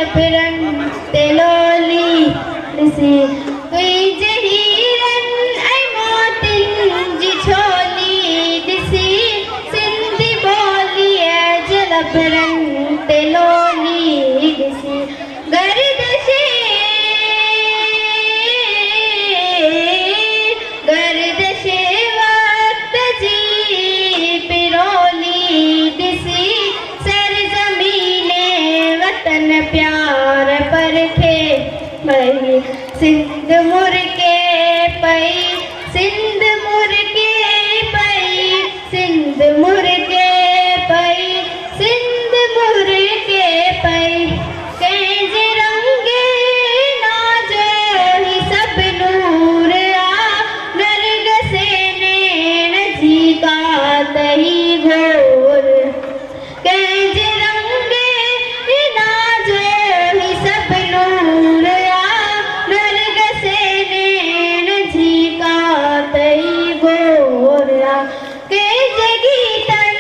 जलफरन तेलोली दिसी कोई जहीरन ऐ मोतिन जी छोली दिसी सिंधी बोली ऐ जलफरन तेलोली दिसी गर्दशे वक्त जी पिरोली दिसी सरजमीने वतन प्यार परखे पई सिंध मुर्के पई सिंध मुर्के पई सिंध मुर्के पई सिंध मुर्के पई कंहिंजे रंगे नाजो ही सब नूर आ नरग से नैन जी गात ही घोर कंहिंजे रंगे नाजो ही सब नूर आ नरग से नैन जी गात ही घोर कंहिंजे गीतन